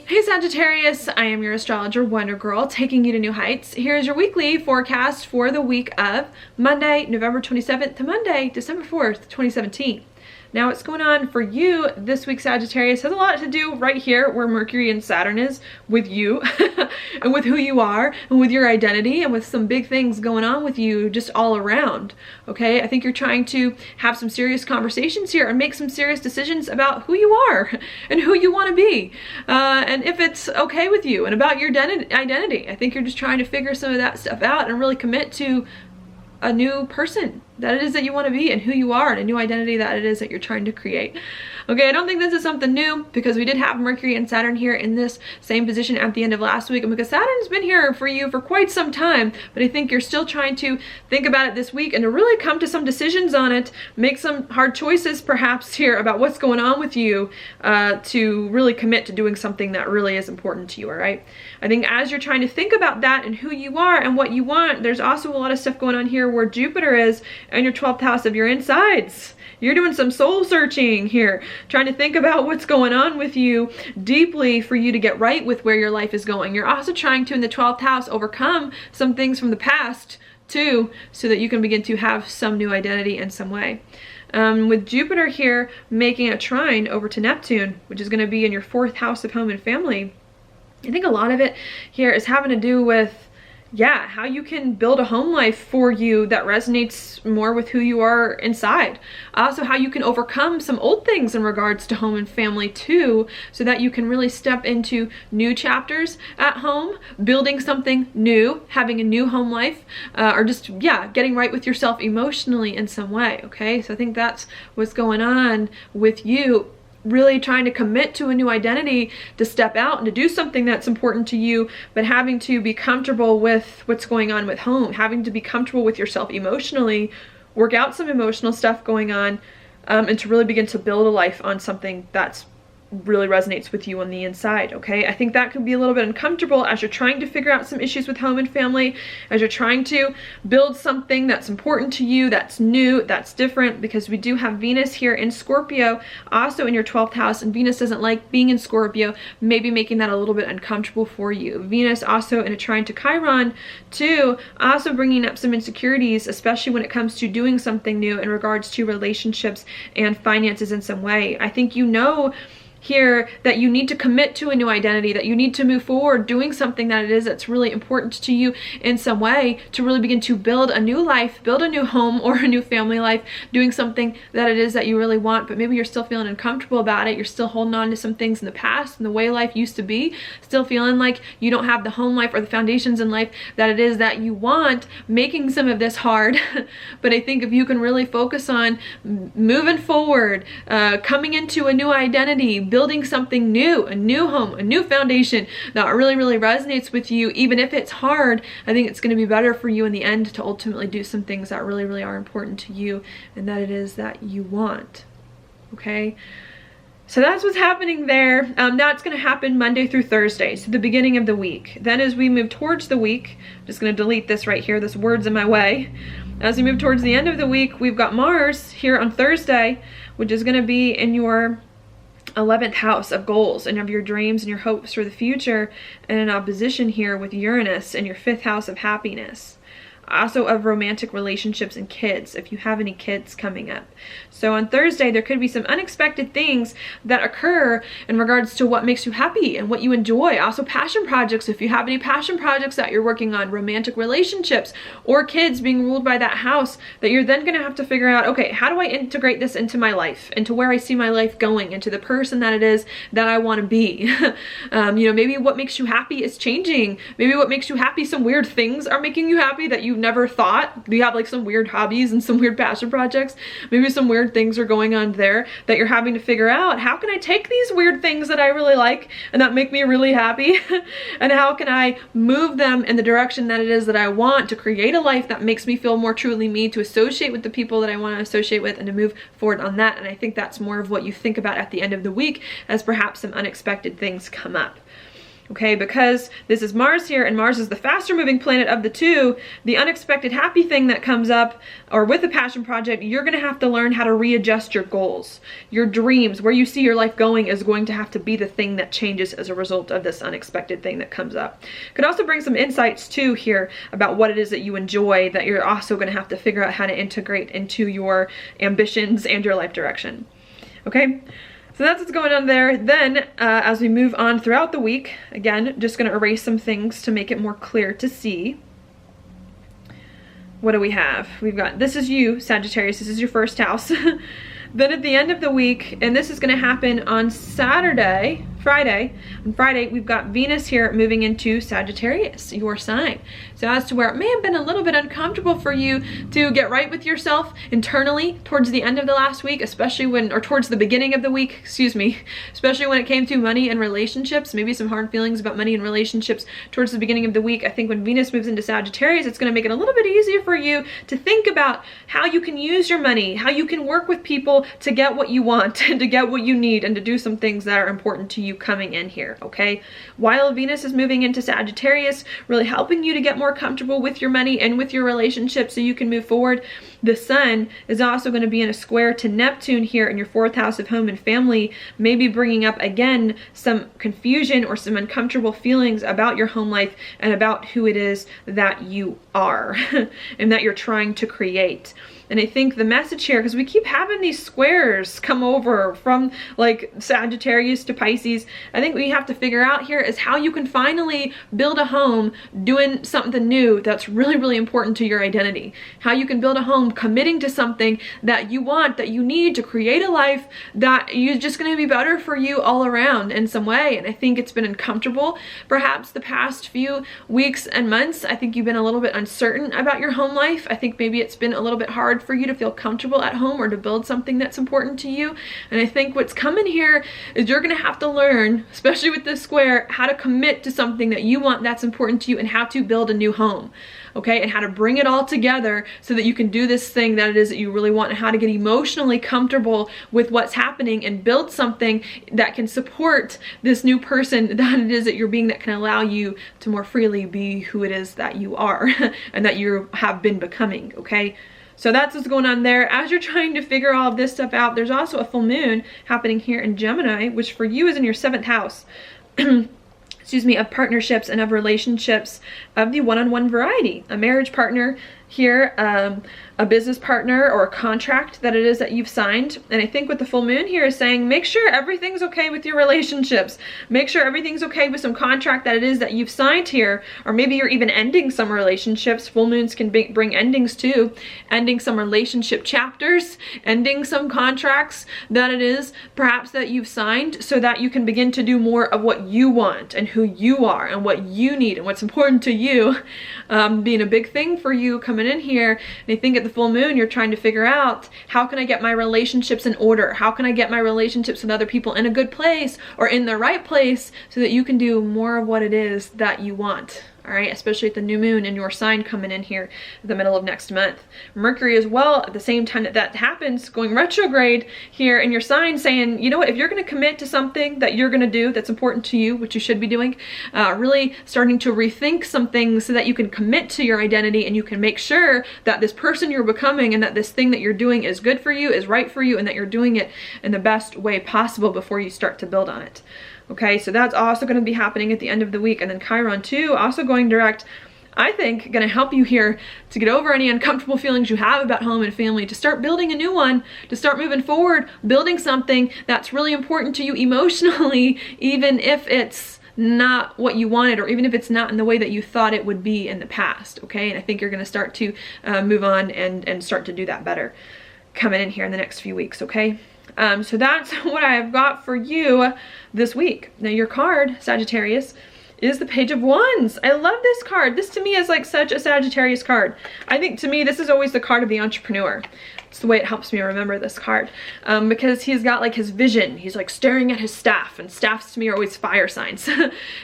Hey Sagittarius, I am your astrologer Wonder Girl, taking you to new heights. Here's your weekly forecast for the week of Monday, November 27th to Monday, December 4th, 2017. Now what's going on for you this week, Sagittarius, has a lot to do right here where Mercury and Saturn is with you and with who you are and with your identity and with some big things going on with you just all around, okay? I think you're trying to have some serious conversations here and make some serious decisions about who you are and who you want to be and if it's okay with you and about your identity. I think you're just trying to figure some of that stuff out and really commit to a new person that it is that you want to be and who you are and a new identity that it is that you're trying to create. Okay, I don't think this is something new because we did have Mercury and Saturn here in this same position at the end of last week, and because Saturn's been here for you for quite some time, but I think you're still trying to think about it this week and to really come to some decisions on it, make some hard choices perhaps here about what's going on with you to really commit to doing something that really is important to you, all right? I think as you're trying to think about that and who you are and what you want, there's also a lot of stuff going on here where Jupiter is in your 12th house of your insides. You're doing some soul searching here, trying to think about what's going on with you deeply for you to get right with where your life is going. You're also trying to, in the 12th house, overcome some things from the past too, so that you can begin to have some new identity in some way. With Jupiter here making a trine over to Neptune, which is going to be in your 4th house of home and family, I think a lot of it here is having to do with how you can build a home life for you that resonates more with who you are inside. Also how you can overcome some old things in regards to home and family too, so that you can really step into new chapters at home, building something new, having a new home life, or just, getting right with yourself emotionally in some way, okay? So I think that's what's going on with you. Really trying to commit to a new identity, to step out and to do something that's important to you, but having to be comfortable with what's going on with home, having to be comfortable with yourself emotionally, work out some emotional stuff going on, and to really begin to build a life on something that's really resonates with you on the inside, okay? I think that could be a little bit uncomfortable as you're trying to figure out some issues with home and family, as you're trying to build something that's important to you, that's new, that's different, because we do have Venus here in Scorpio, also in your 12th house, and Venus doesn't like being in Scorpio, maybe making that a little bit uncomfortable for you. Venus also in a trine to Chiron too, also bringing up some insecurities, especially when it comes to doing something new in regards to relationships and finances in some way. I think you know here that you need to commit to a new identity, that you need to move forward doing something that it is that's really important to you in some way to really begin to build a new life, build a new home or a new family life, doing something that it is that you really want, but maybe you're still feeling uncomfortable about it. You're still holding on to some things in the past and the way life used to be, still feeling like you don't have the home life or the foundations in life that it is that you want, making some of this hard. But I think if you can really focus on moving forward, coming into a new identity, building something new, a new home, a new foundation that really, really resonates with you, even if it's hard, I think it's going to be better for you in the end to ultimately do some things that really, really are important to you and that it is that you want, okay? So that's what's happening there. Now it's going to happen Monday through Thursday, so the beginning of the week. Then as we move towards the week, I'm just going to delete this right here, this word's in my way. As we move towards the end of the week, we've got Mars here on Thursday, which is going to be in your 11th house of goals and of your dreams and your hopes for the future, and in opposition here with Uranus in your 5th house of happiness. Also of romantic relationships and kids, if you have any kids coming up. So on Thursday, there could be some unexpected things that occur in regards to what makes you happy and what you enjoy. Also passion projects, if you have any passion projects that you're working on, romantic relationships, or kids being ruled by that house, that you're then going to have to figure out, okay, how do I integrate this into my life, into where I see my life going, into the person that it is that I want to be. Maybe what makes you happy is changing. Maybe what makes you happy, some weird things are making you happy that you've never thought. You have like some weird hobbies and some weird passion projects. Maybe some weird things are going on there that you're having to figure out. How can I take these weird things that I really like and that make me really happy and how can I move them in the direction that it is that I want to create a life that makes me feel more truly me, to associate with the people that I want to associate with, and to move forward on that. And I think that's more of what you think about at the end of the week as perhaps some unexpected things come up. okay? Because this is Mars here, and Mars is the faster moving planet of the two. The unexpected happy thing that comes up, or with a passion project, you're gonna have to learn how to readjust your goals. Your dreams, where you see your life going, is going to have to be the thing that changes as a result of this unexpected thing that comes up. Could also bring some insights too here about what it is that you enjoy, that you're also gonna have to figure out how to integrate into your ambitions and your life direction, okay? So that's what's going on there. Then as we move on throughout the week, again, just gonna erase some things to make it more clear to see. What do we have? We've got, this is you, Sagittarius, this is your first house. Then at the end of the week, and this is gonna happen on Friday, on Friday, we've got Venus here moving into Sagittarius, your sign. So as to where it may have been a little bit uncomfortable for you to get right with yourself internally towards the end of the last week, especially when, or towards the beginning of the week, excuse me, especially when it came to money and relationships, maybe some hard feelings about money and relationships towards the beginning of the week. I think when Venus moves into Sagittarius, it's gonna make it a little bit easier for you to think about how you can use your money, how you can work with people to get what you want and to get what you need, and to do some things that are important to you coming in here, okay? While Venus is moving into Sagittarius, really helping you to get more comfortable with your money and with your relationship so you can move forward, the Sun is also going to be in a square to Neptune here in your 4th house of home and family, maybe bringing up again some confusion or some uncomfortable feelings about your home life and about who it is that you are and that you're trying to create. And I think the message here, because we keep having these squares come over from like Sagittarius to Pisces, I think what you have to figure out here is how you can finally build a home doing something new that's really, really important to your identity. How you can build a home committing to something that you want, that you need to create a life that is just going to be better for you all around in some way. And I think it's been uncomfortable perhaps the past few weeks and months. I think you've been a little bit uncertain about your home life. I think maybe it's been a little bit hard for you to feel comfortable at home or to build something that's important to you. And I think what's coming here is you're going to have to learn, especially with this square, how to commit to something that you want that's important to you and how to build a new home. Okay, and how to bring it all together so that you can do this thing that it is that you really want, and how to get emotionally comfortable with what's happening and build something that can support this new person that it is that you're being, that can allow you to more freely be who it is that you are and that you have been becoming, okay? So that's what's going on there. As you're trying to figure all of this stuff out, there's also a full moon happening here in Gemini, which for you is in your 7th house. Excuse me, of partnerships and of relationships of the one-on-one variety. A marriage partner here, a business partner, or a contract that it is that you've signed. And I think what the full moon here is saying, make sure everything's okay with your relationships. Make sure everything's okay with some contract that it is that you've signed here, or maybe you're even ending some relationships. Full moons can bring endings too. Ending some relationship chapters, ending some contracts that it is perhaps that you've signed, so that you can begin to do more of what you want and who you are and what you need and what's important to you, being a big thing for you coming in here. And I think at the full moon, you're trying to figure out, how can I get my relationships in order? How can I get my relationships with other people in a good place or in the right place so that you can do more of what it is that you want? All right, especially at the new moon in your sign coming in here at the middle of next month. Mercury as well, at the same time that that happens, going retrograde here in your sign, saying, you know what, if you're going to commit to something that you're going to do that's important to you, which you should be doing, really starting to rethink some things so that you can commit to your identity and you can make sure that this person you're becoming and that this thing that you're doing is good for you, is right for you, and that you're doing it in the best way possible before you start to build on it. Okay, so that's also going to be happening at the end of the week. And then Chiron too, also going direct, I think going to help you here to get over any uncomfortable feelings you have about home and family, to start building a new one, to start moving forward, building something that's really important to you emotionally, even if it's not what you wanted, or even if it's not in the way that you thought it would be in the past. Okay, and I think you're going to start to move on and start to do that better coming in here in the next few weeks. Okay. So that's what I've got for you this week. Now your card, Sagittarius, is the Page of Wands. I love this card. This to me is like such a Sagittarius card. I think to me this is always the card of the entrepreneur. It's the way it helps me remember this card, because he's got like his vision. He's like staring at his staff, and staffs to me are always fire signs.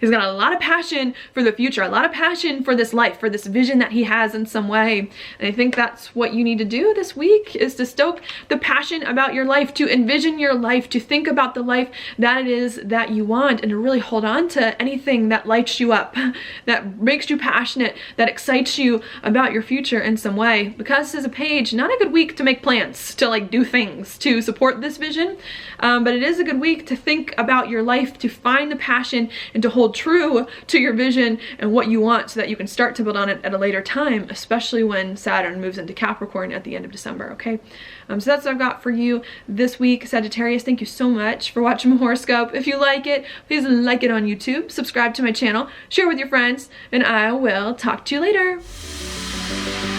He's got a lot of passion for the future, a lot of passion for this life, for this vision that he has in some way. And I think that's what you need to do this week, is to stoke the passion about your life, to envision your life, to think about the life that it is that you want, and to really hold on to anything that lights you up, that makes you passionate, that excites you about your future in some way. Because this is a page, not a good week to make plans, to like do things to support this vision, but it is a good week to think about your life, to find the passion, and to hold true to your vision and what you want, so that you can start to build on it at a later time, especially when Saturn moves into Capricorn at the end of December. Okay, so that's what I've got for you this week, Sagittarius. Thank you so much for watching my horoscope. If you like it, please like it on YouTube, subscribe to my channel, share with your friends, and I will talk to you later.